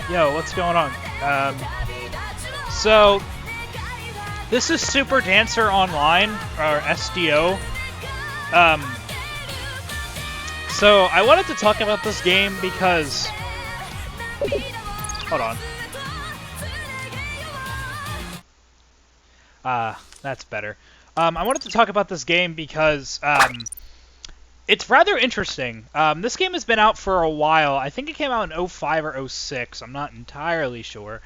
Yo, what's going on? So this is Super Dancer Online, or SDO. So I wanted to talk about this game because... Hold on. That's better. I wanted to talk about this game because it's rather interesting. This game has been out for a while. I think it came out in 05 or 06. I'm not entirely sure.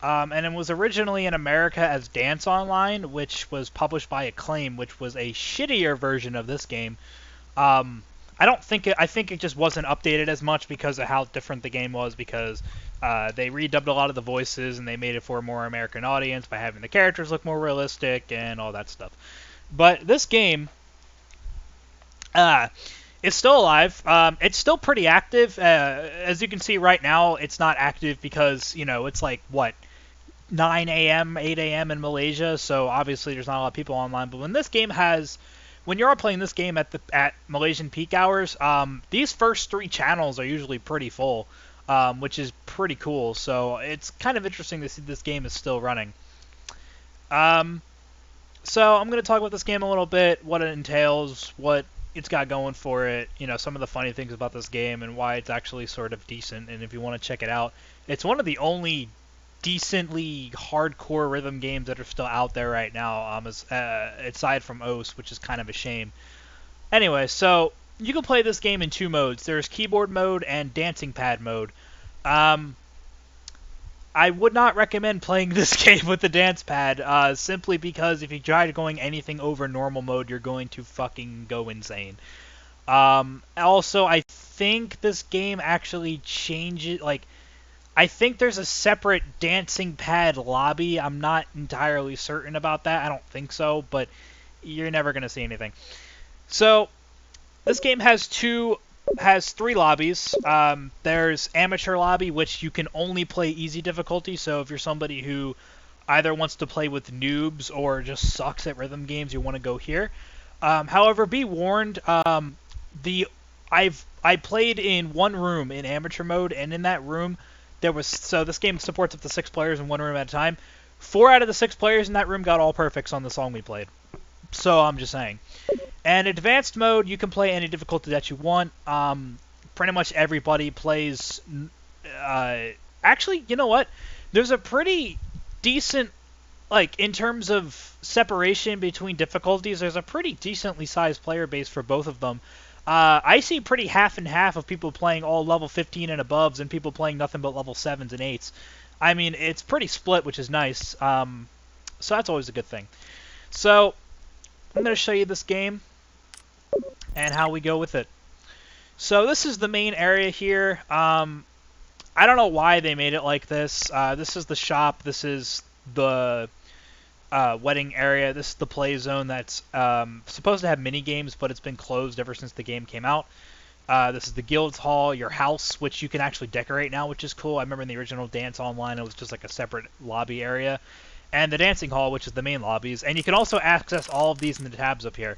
And it was originally in America as Dance Online, which was published by Acclaim, which was a shittier version of this game. I think it just wasn't updated as much because of how different the game was, because they redubbed a lot of the voices and they made it for a more American audience by having the characters look more realistic and all that stuff. But this game is still alive. It's still pretty active. As you can see right now, it's not active because, you know, it's like, what, 9 a.m., 8 a.m. in Malaysia, so obviously there's not a lot of people online. But when you're all playing this game at Malaysian peak hours, these first 3 channels are usually pretty full, which is pretty cool. So it's kind of interesting to see this game is still running. So I'm going to talk about this game a little bit, what it entails, what it's got going for it, you know, some of the funny things about this game and why it's actually sort of decent. And if you want to check it out, it's one of the only decently hardcore rhythm games that are still out there right now, aside from OS, which is kind of a shame. Anyway, so you can play this game in 2 modes. There's keyboard mode and dancing pad mode. I would not recommend playing this game with the dance pad, simply because if you try going anything over normal mode, you're going to fucking go insane. Also, I think this game actually changes, like, I think there's a separate dancing pad lobby. I'm not entirely certain about that. I don't think so, but you're never going to see anything. So, this game has 3 lobbies. There's amateur lobby, which you can only play easy difficulty. So if you're somebody who either wants to play with noobs or just sucks at rhythm games, you want to go here. However, be warned, I played in 1 room in amateur mode, and in that room, this game supports up to 6 players in 1 room at a time. 4 out of the 6 players in that room got all perfects on the song we played. So I'm just saying. And advanced mode, you can play any difficulty that you want. Pretty much everybody plays. Actually, you know what? There's a pretty decent, like, in terms of separation between difficulties, there's a pretty decently sized player base for both of them. I see pretty half and half of people playing all level 15 and above, and people playing nothing but level 7s and 8s. I mean, it's pretty split, which is nice. So that's always a good thing. So I'm going to show you this game and how we go with it. So this is the main area here. I don't know why they made it like this. This is the shop. This is the wedding area. This is the play zone that's supposed to have mini games, but it's been closed ever since the game came out. This is the guilds hall, your house, which you can actually decorate now, which is cool. I remember in the original Dance Online, it was just like a separate lobby area. And the dancing hall, which is the main lobbies. And you can also access all of these in the tabs up here.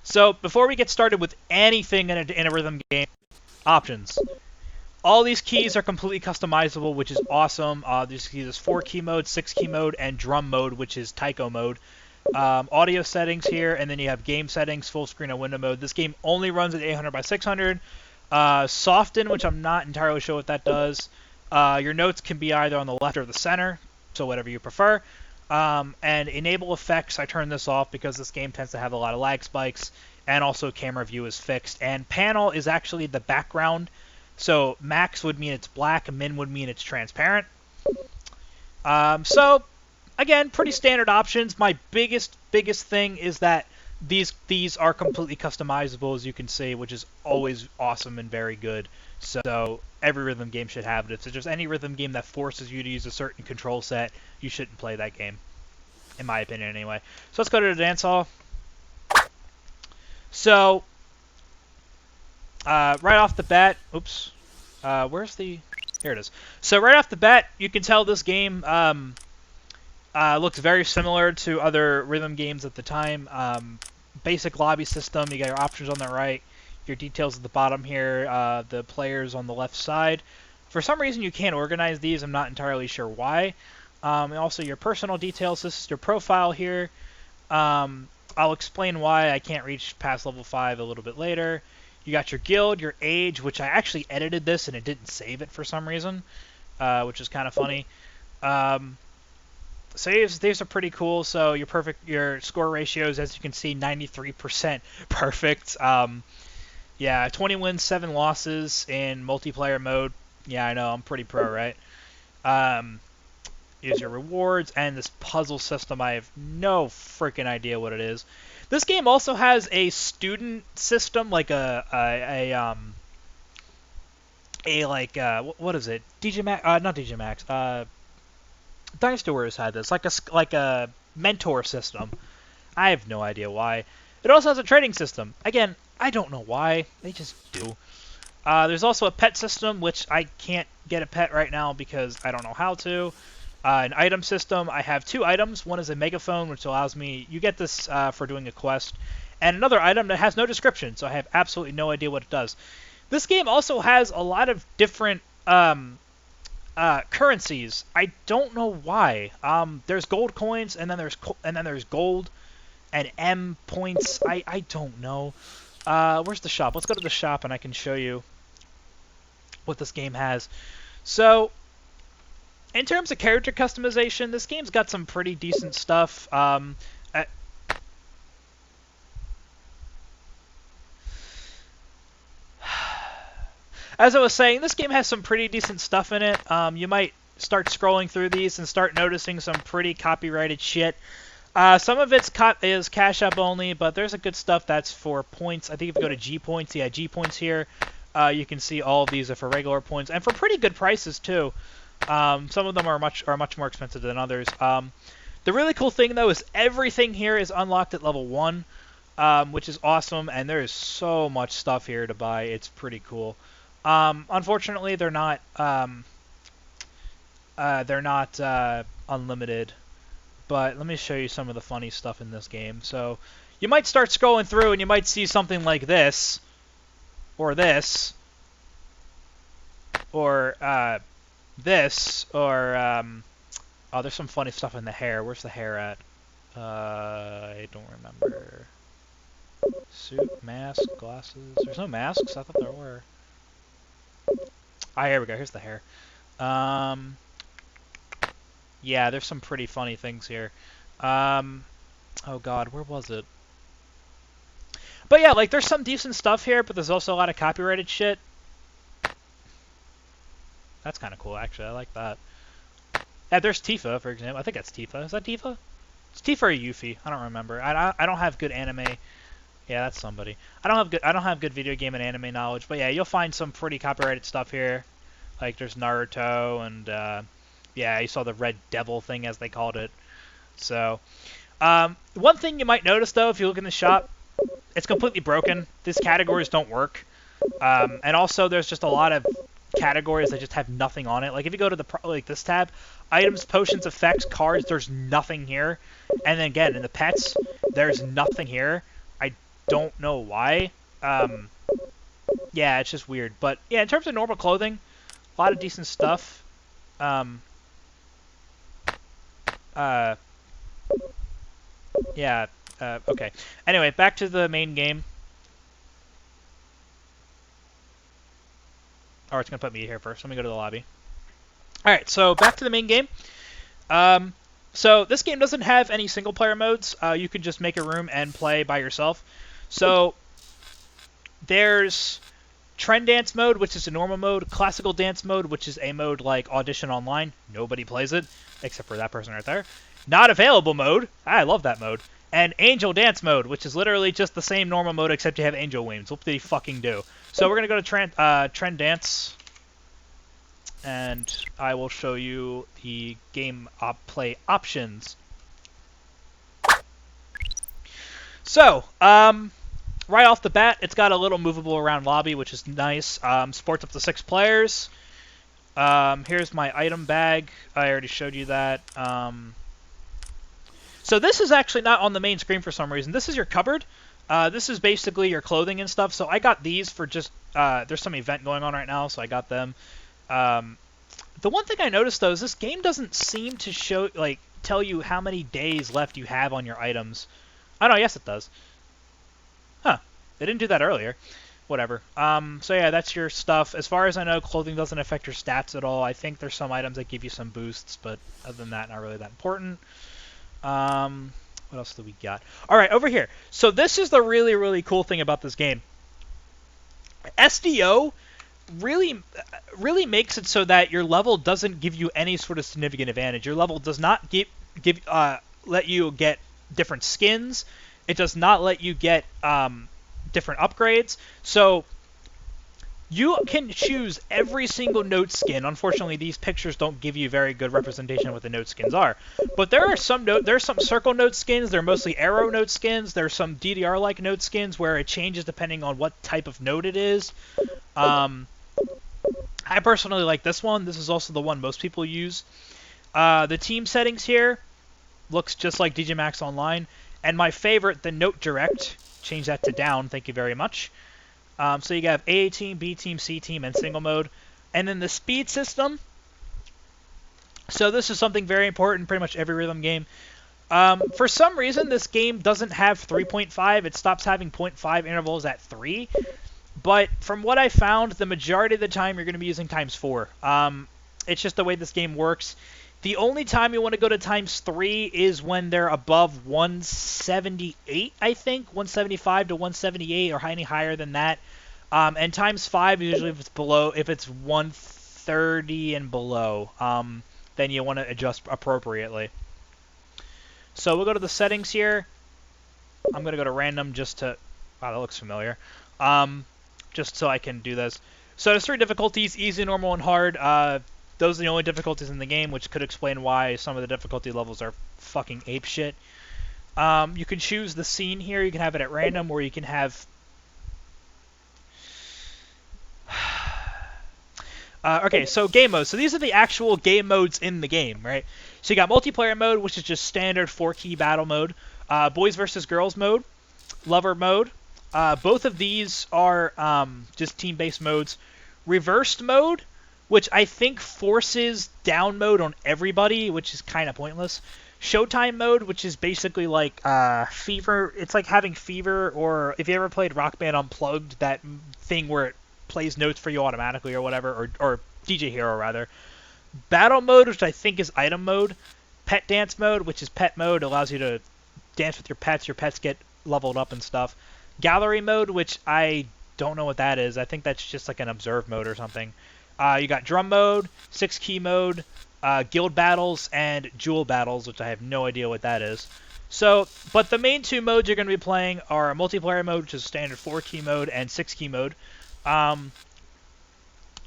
So before we get started with anything in a rhythm game, options. All these keys are completely customizable, which is awesome. There's 4-key mode, 6-key mode, and drum mode, which is taiko mode. Audio settings here, and then you have game settings, full screen and window mode. This game only runs at 800 by 600. Soften, which I'm not entirely sure what that does. Your notes can be either on the left or the center, so whatever you prefer. And enable effects, I turn this off because this game tends to have a lot of lag spikes, and also camera view is fixed. And panel is actually the background. So max would mean it's black, min would mean it's transparent. So again, pretty standard options. My biggest thing is that these are completely customizable, as you can see, which is always awesome and very good. So every rhythm game should have it. If there's any rhythm game that forces you to use a certain control set, you shouldn't play that game, in my opinion anyway. So let's go to the dance hall. So right off the bat, oops, here it is. So right off the bat, you can tell this game looks very similar to other rhythm games at the time. Basic lobby system, you got your options on the right, your details at the bottom here, the players on the left side. For some reason, you can't organize these. I'm not entirely sure why. Also, your personal details. This is your profile here. I'll explain why I can't reach past level 5 a little bit later. You got your guild, your age, which I actually edited this and it didn't save it for some reason, which is kind of funny. Saves, these are pretty cool. So your score ratios, as you can see, 93% perfect. Yeah, 20 wins, 7 losses in multiplayer mode. Yeah, I know, I'm pretty pro, right? Here's your rewards and this puzzle system. I have no freaking idea what it is. This game also has a student system, like what is it? DJMax, not DJMax. Dynasty Warriors had this, like a mentor system. I have no idea why. It also has a trading system. Again, I don't know why. They just do. There's also a pet system, which I can't get a pet right now because I don't know how to. An item system. I have 2 items. One is a megaphone, which allows me... You get this for doing a quest. And another item that has no description, so I have absolutely no idea what it does. This game also has a lot of different currencies. I don't know why. There's gold coins, and then there's gold and M points. I don't know. Where's the shop? Let's go to the shop, and I can show you what this game has. So... in terms of character customization, this game's got some pretty decent stuff. As I was saying, this game has some pretty decent stuff in it. You might start scrolling through these and start noticing some pretty copyrighted shit. Some of it's is Cash App only, but there's a good stuff that's for points. I think if you go to G points, yeah, G points here, you can see all of these are for regular points and for pretty good prices too. Some of them are much more expensive than others. The really cool thing, though, is everything here is unlocked at level 1, which is awesome, and there is so much stuff here to buy. It's pretty cool. Unfortunately, they're not unlimited, but let me show you some of the funny stuff in this game. So you might start scrolling through, and you might see something like this, or this, or this, or oh, there's some funny stuff in the hair. Where's the hair at? I don't remember. Suit, mask, glasses. There's no masks. I thought there were. Ah, here we go. Here's the hair. Yeah, there's some pretty funny things here. Oh God, where was it? But yeah, like there's some decent stuff here, but there's also a lot of copyrighted shit. That's kind of cool, actually. I like that. Yeah, there's Tifa, for example. I think that's Tifa. Is that Tifa? It's Tifa or Yuffie. I don't remember. I don't have good anime. Yeah, that's somebody. I don't have good video game and anime knowledge, but yeah, you'll find some pretty copyrighted stuff here. Like there's Naruto and yeah, you saw the Red Devil thing as they called it. So, one thing you might notice though, if you look in the shop, it's completely broken. These categories don't work. And also there's just a lot of categories that just have nothing on it. Like if you go to like this tab, items, potions, effects, cards, there's nothing here. And then again, in the pets, there's nothing here. I don't know why. Yeah, it's just weird. But yeah, in terms of normal clothing, a lot of decent stuff. Yeah, okay. Anyway, back to the main game. Or it's going to put me here first. Let me go to the lobby. Alright, so back to the main game. So this game doesn't have any single-player modes. You can just make a room and play by yourself. So there's Trend Dance mode, which is a normal mode. Classical Dance mode, which is a mode like Audition Online. Nobody plays it, except for that person right there. Not Available mode. I love that mode. And Angel Dance mode, which is literally just the same normal mode, except you have angel wings. What did he fucking do? So we're going to go to Trend Dance, and I will show you the game play options. So, right off the bat, it's got a little movable around lobby, which is nice. Sports up to 6 players. Here's my item bag. I already showed you that. So this is actually not on the main screen for some reason. This is your cupboard. This is basically your clothing and stuff. So I got these for just, there's some event going on right now, so I got them. The one thing I noticed though is this game doesn't seem to show tell you how many days left you have on your items. I don't know. Yes, it does. Huh? They didn't do that earlier. Whatever. So yeah, that's your stuff. As far as I know, clothing doesn't affect your stats at all. I think there's some items that give you some boosts, but other than that, not really that important. What else do we got? All right, over here. So this is the really, really cool thing about this game. SDO really makes it so that your level doesn't give you any sort of significant advantage. Your level does not let you get different skins. It does not let you get different upgrades. So you can choose every single note skin. Unfortunately, these pictures don't give you very good representation of what the note skins are. But there's some circle note skins. They're mostly arrow note skins. There's some DDR-like note skins where it changes depending on what type of note it is. I personally like this one. This is also the one most people use. The team settings here looks just like DJ Max Online. And my favorite, the Note Direct. Change that to down. Thank you very much. So you have A team, B team, C team, and single mode. And then the speed system. So this is something very important in pretty much every rhythm game. For some reason, this game doesn't have 3.5. It stops having 0.5 intervals at 3. But from what I found, the majority of the time you're going to be using times 4. It's just the way this game works. The only time you want to go to times 3 is when they're above 178, I think. 175 to 178 or any higher than that. And times 5 usually if it's 130 and below. Then you want to adjust appropriately. So we'll go to the settings here. I'm going to go to random just to... Wow, that looks familiar. Just so I can do this. So there's 3 difficulties, easy, normal, and hard. Those are the only difficulties in the game, which could explain why some of the difficulty levels are fucking apeshit. You can choose the scene here. You can have it at random, or you can have... okay, so game modes. So these are the actual game modes in the game, right? So you got multiplayer mode, which is just standard 4-key battle mode. Boys versus girls mode. Lover mode. Both of these are just team-based modes. Reversed mode, which I think forces down mode on everybody, which is kind of pointless. Showtime mode, which is basically like Fever. It's like having Fever, or if you ever played Rock Band Unplugged, that thing where it plays notes for you automatically or whatever, or DJ Hero rather. Battle mode, which I think is item mode. Pet dance mode, which is pet mode, allows you to dance with your pets. Your pets get leveled up and stuff. Gallery mode, which I don't know what that is. I think that's just like an observe mode or something. You got drum mode, 6-key mode, guild battles, and jewel battles, which I have no idea what that is. So, but the main 2 modes you're going to be playing are multiplayer mode, which is standard 4-key mode, and 6-key mode.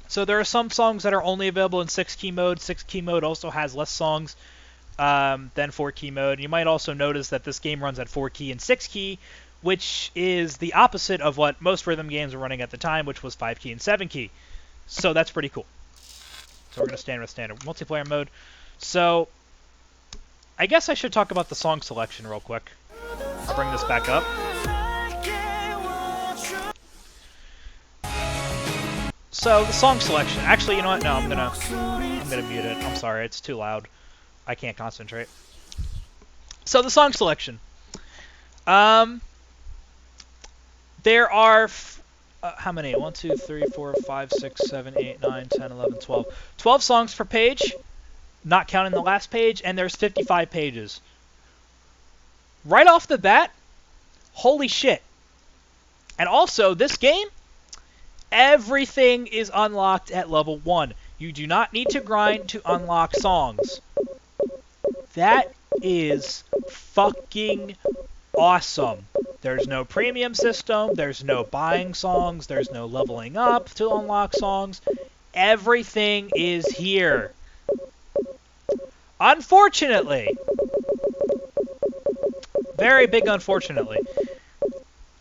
So there are some songs that are only available in 6-key mode. 6-key mode also has less songs than 4-key mode. You might also notice that this game runs at 4-key and 6-key, which is the opposite of what most rhythm games were running at the time, which was 5-key and 7-key. So that's pretty cool. So we're going to stand with standard multiplayer mode. So I guess I should talk about the song selection real quick. I'll bring this back up. So the song selection. Actually, you know what? No, I'm gonna mute it. I'm sorry, it's too loud. I can't concentrate. So the song selection. There are how many? 1, 2, 3, 4, 5, 6, 7, 8, 9, 10, 11, 12. 12 songs per page, not counting the last page, and there's 55 pages. Right off the bat, holy shit. And also, this game, everything is unlocked at level 1. You do not need to grind to unlock songs. That is fucking awesome. There's no premium system, there's no buying songs, there's no leveling up to unlock songs. Everything is here. Unfortunately, very big unfortunately,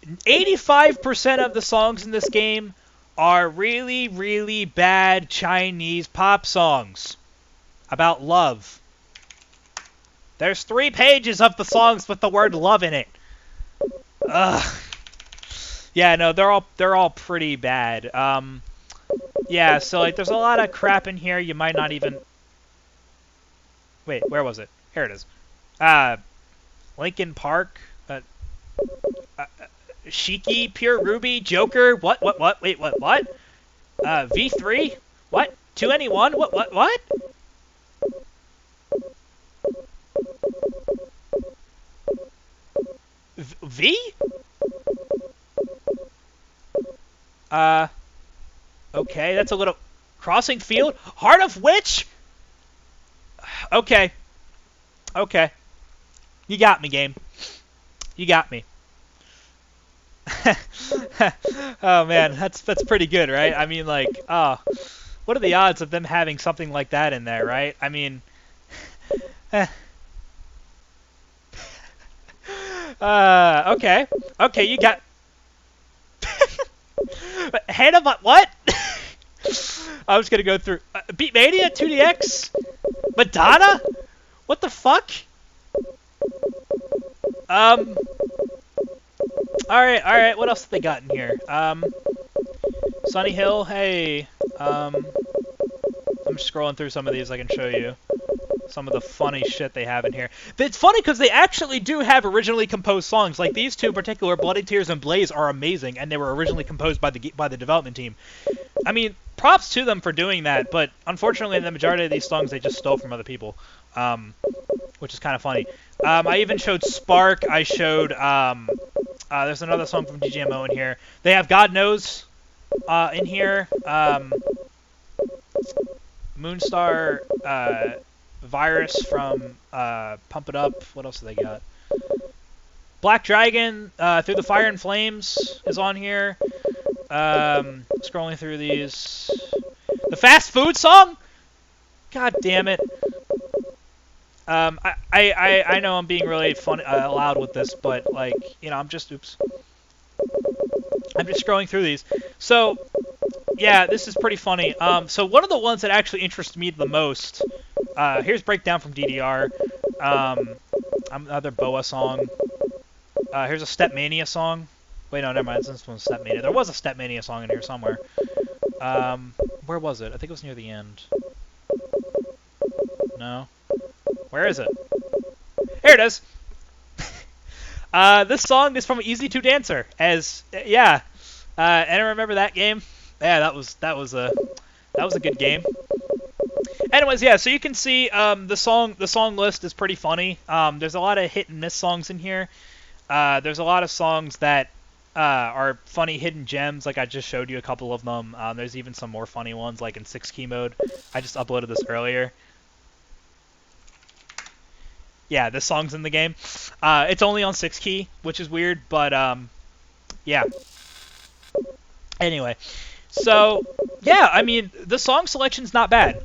85% of the songs in this game are really, really bad Chinese pop songs about love. There's 3 pages of the songs with the word love in it. Ugh. Yeah, no, they're all pretty bad. Yeah, so like there's a lot of crap in here you might not even... Wait, where was it? Here it is. Linkin Park, Shiki, Pure Ruby, Joker, what, wait, what? V3? What? 2NE1? What? V? Okay, that's a little... Crossing Field? Heart of Witch? Okay. Okay. You got me, game. You got me. Oh, man, that's pretty good, right? I mean, like, what are the odds of them having something like that in there, right? I mean... okay. Okay, you got... Hand of what? I was gonna go through Beatmania, 2DX, Madonna. What the fuck? All right. What else have they got in here? Sunny Hill. Hey. I'm scrolling through some of these. I can show you some of the funny shit they have in here. It's funny because they actually do have originally composed songs. Like these two in particular, Bloody Tears and Blaze, are amazing, and they were originally composed by the development team. I mean, props to them for doing that, but unfortunately, the majority of these songs they just stole from other people, which is kind of funny. I even showed Spark. I showed there's another song from DJMO in here. They have God Knows in here. Moonstar. Virus from Pump It Up. What else do they got? Black Dragon, Through the Fire and Flames is on here. Scrolling through these. The fast food song? God damn it. I know I'm being really loud with this, but like, you know, I'm just scrolling through these. So, yeah, this is pretty funny. So one of the ones that actually interests me the most, here's Breakdown from DDR. Another Boa song. Here's a Stepmania song. Wait, no, never mind. This one's Stepmania. There was a Stepmania song in here somewhere. Where was it? I think it was near the end. No. Where is it? Here it is. This song is from Easy to Dancer. Yeah. Anyone remember that game? Yeah, that was a good game. Anyways, yeah, so you can see the song list is pretty funny. There's a lot of hit and miss songs in here. There's a lot of songs that are funny hidden gems, like I just showed you a couple of them. There's even some more funny ones, like in 6-key mode. I just uploaded this earlier. Yeah, this song's in the game. It's only on 6-key, which is weird, but yeah. Anyway, so yeah, I mean, the song selection's not bad.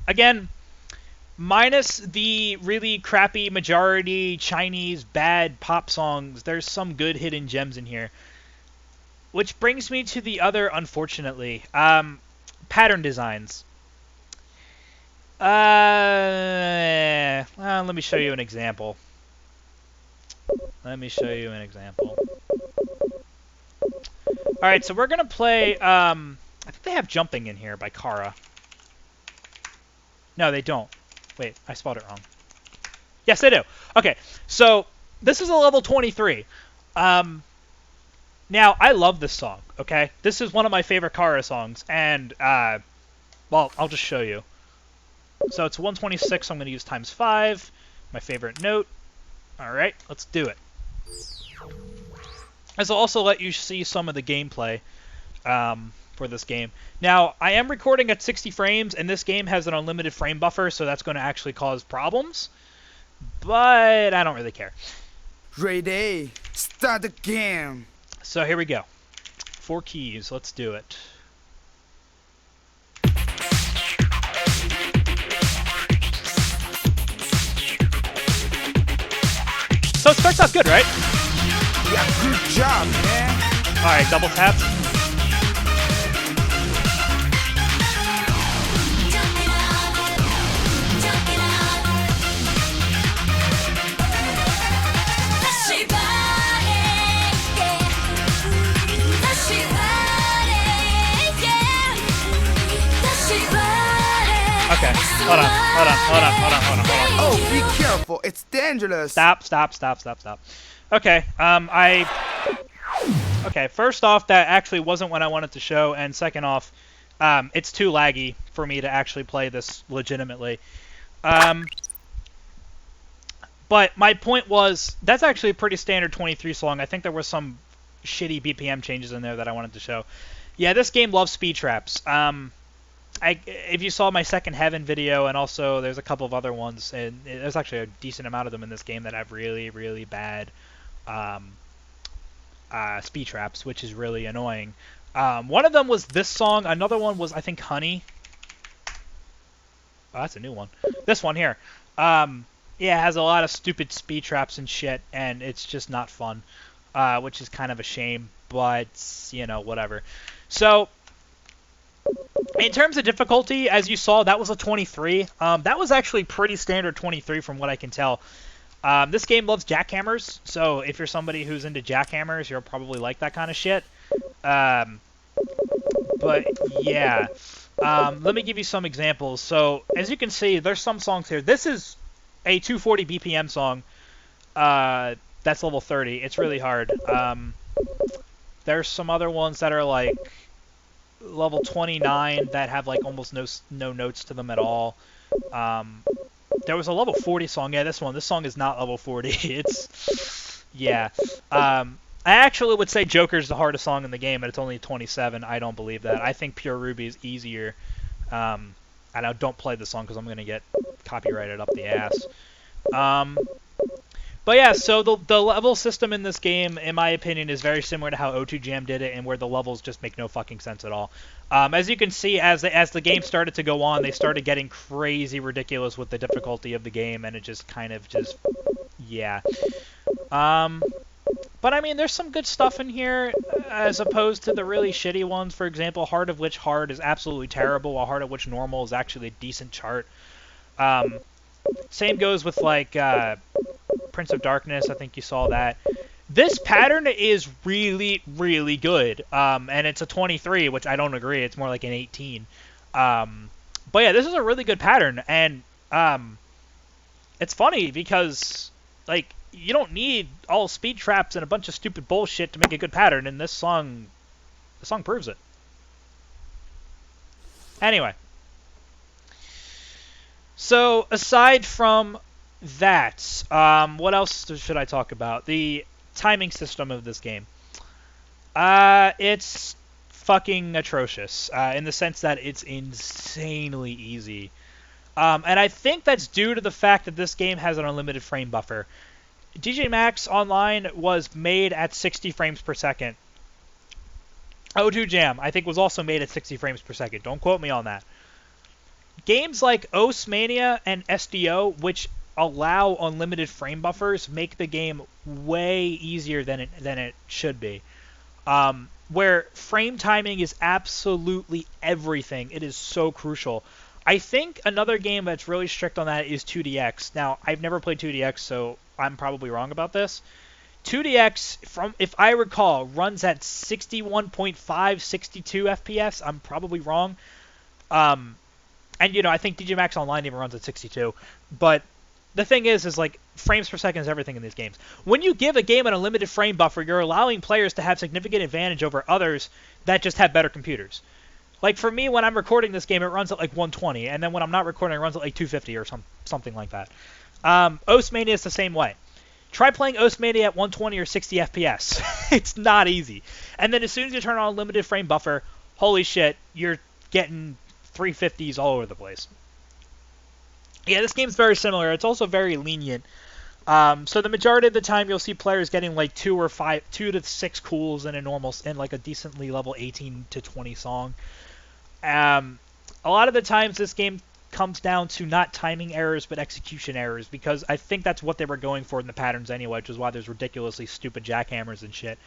Again, minus the really crappy majority Chinese bad pop songs, there's some good hidden gems in here. Which brings me to the other, unfortunately, pattern designs. Let me show you an example. Alright, so we're going to play, I think they have Jumping in here by Kara. No, they don't. Wait, I spelled it wrong. Yes, they do. Okay, so this is a level 23. Now, I love this song, okay? This is one of my favorite Kara songs, and, well, I'll just show you. So it's 126, so I'm going to use ×5, my favorite note. Alright, let's do it. This will also let you see some of the gameplay for this game. Now, I am recording at 60 frames, and this game has an unlimited frame buffer, so that's going to actually cause problems. But I don't really care. Ready, start the game. So here we go. 4 keys, let's do it. So it starts out good, right? Yeah, good job, man. Alright, double tap. Okay, hold on. Oh, be careful, it's dangerous. Stop. Okay, Okay, first off, that actually wasn't what I wanted to show, and second off, it's too laggy for me to actually play this legitimately. But my point was, that's actually a pretty standard 23 song. I think there was some shitty BPM changes in there that I wanted to show. Yeah, this game loves speed traps. If you saw my Second Heaven video, and also there's a couple of other ones, and there's actually a decent amount of them in this game that have really, really bad speed traps, which is really annoying. One of them was this song. Another one was, I think, Honey. Oh, that's a new one. This one here. Yeah, it has a lot of stupid speed traps and shit, and it's just not fun, which is kind of a shame, but, you know, whatever. So, in terms of difficulty, as you saw, that was a 23. That was actually pretty standard 23 from what I can tell. This game loves jackhammers, so if you're somebody who's into jackhammers, you'll probably like that kind of shit. But, yeah. Let me give you some examples. So, as you can see, there's some songs here. This is a 240 BPM song. That's level 30. It's really hard. There's some other ones that are like level 29 that have like almost no notes to them at all. There was a level 40 song. Yeah, this one. This song is not level 40. It's... Yeah. I actually would say Joker's the hardest song in the game, and it's only 27. I don't believe that. I think Pure Ruby is easier. And I don't play the song because I'm going to get copyrighted up the ass. But yeah, so the level system in this game, in my opinion, is very similar to how O2 Jam did it, and where the levels just make no fucking sense at all. As you can see, as the game started to go on, they started getting crazy ridiculous with the difficulty of the game, and it just kind of just, yeah. But I mean, there's some good stuff in here, as opposed to the really shitty ones. For example, Heart of Witch Hard is absolutely terrible, while Heart of Witch Normal is actually a decent chart. Same goes with, like, Prince of Darkness. I think you saw that. This pattern is really, really good. And it's a 23, which I don't agree. It's more like an 18. But yeah, this is a really good pattern. And it's funny because, like, you don't need all speed traps and a bunch of stupid bullshit to make a good pattern. And this song proves it. Anyway. So, aside from that, what else should I talk about? The timing system of this game. It's fucking atrocious, in the sense that it's insanely easy. And I think that's due to the fact that this game has an unlimited frame buffer. DJ Max Online was made at 60 frames per second. O2 Jam, I think, was also made at 60 frames per second. Don't quote me on that. Games like Osmania and SDO, which allow unlimited frame buffers, make the game way easier than it should be. Where frame timing is absolutely everything. It is so crucial. I think another game that's really strict on that is 2DX. Now, I've never played 2DX, so I'm probably wrong about this. 2DX, if I recall, runs at 61.5, 62 FPS. I'm probably wrong. And, you know, I think DJ Max Online even runs at 62. But the thing is like, frames per second is everything in these games. When you give a game an unlimited frame buffer, you're allowing players to have significant advantage over others that just have better computers. Like, for me, when I'm recording this game, it runs at, like, 120. And then when I'm not recording, it runs at, like, 250 or something like that. Osmania is the same way. Try playing Osmania at 120 or 60 FPS. It's not easy. And then as soon as you turn on a limited frame buffer, holy shit, you're getting 350s all over the place. Yeah, this game's very similar. It's also very lenient. So the majority of the time, you'll see players getting like 2 to 6 cools in like a decently level 18 to 20 song. A lot of the times, this game comes down to not timing errors, but execution errors, because I think that's what they were going for in the patterns anyway, which is why there's ridiculously stupid jackhammers and shit.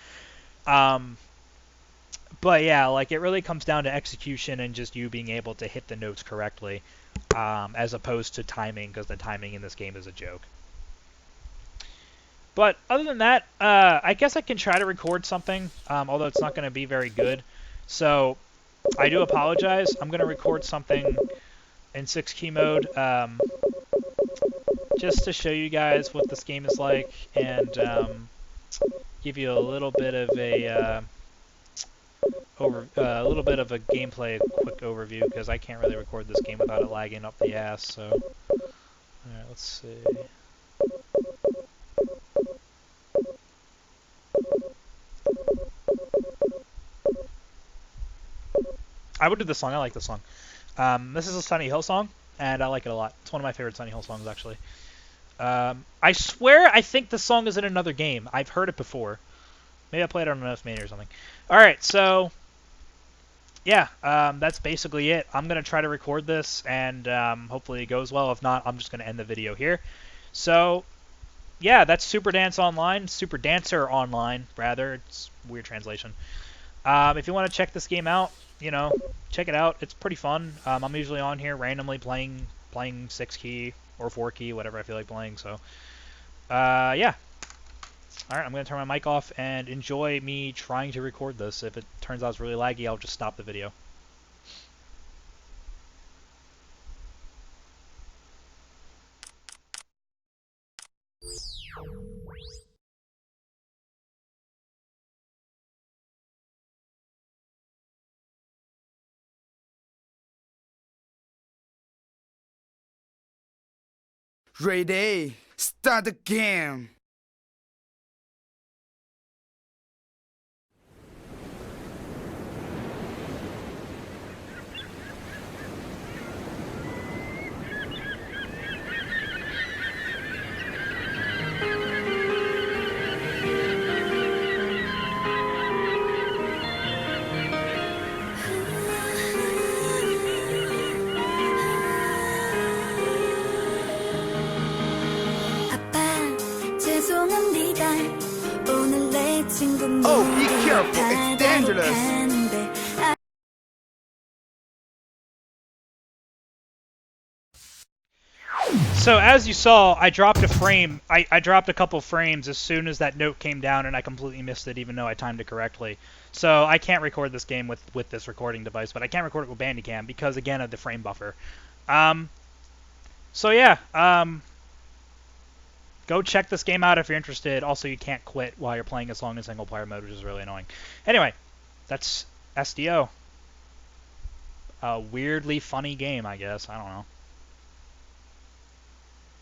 But yeah, like, it really comes down to execution and just you being able to hit the notes correctly, as opposed to timing, because the timing in this game is a joke. But other than that, I guess I can try to record something, although it's not going to be very good. So I do apologize. I'm going to record something in 6 key mode, just to show you guys what this game is like and give you a little bit of a gameplay quick overview, because I can't really record this game without it lagging up the ass. So, all right, let's see. I would do this song. I like this song. This is a Sunny Hill song, and I like it a lot. It's one of my favorite Sunny Hill songs, actually. I swear I think this song is in another game. I've heard it before. Maybe I played it on an Mania or something. Alright, so yeah, that's basically it. I'm going to try to record this, and hopefully it goes well. If not, I'm just going to end the video here. So, yeah, that's Super Dancer Online, rather. It's a weird translation. If you want to check this game out, check it out. It's pretty fun. I'm usually on here randomly playing 6 key or 4 key, whatever I feel like playing. So, yeah. All right, I'm going to turn my mic off and enjoy me trying to record this. If it turns out it's really laggy, I'll just stop the video. Ready, start the game. Oh, be careful, it's dangerous. So as you saw, I dropped a frame. I dropped a couple frames as soon as that note came down, and I completely missed it, even though I timed it correctly. So I can't record this game with this recording device, but I can't record it with Bandicam because, again, of the frame buffer. So yeah, go check this game out if you're interested. Also, you can't quit while you're playing a song in single player mode, which is really annoying. Anyway, that's SDO. A weirdly funny game, I guess. I don't know.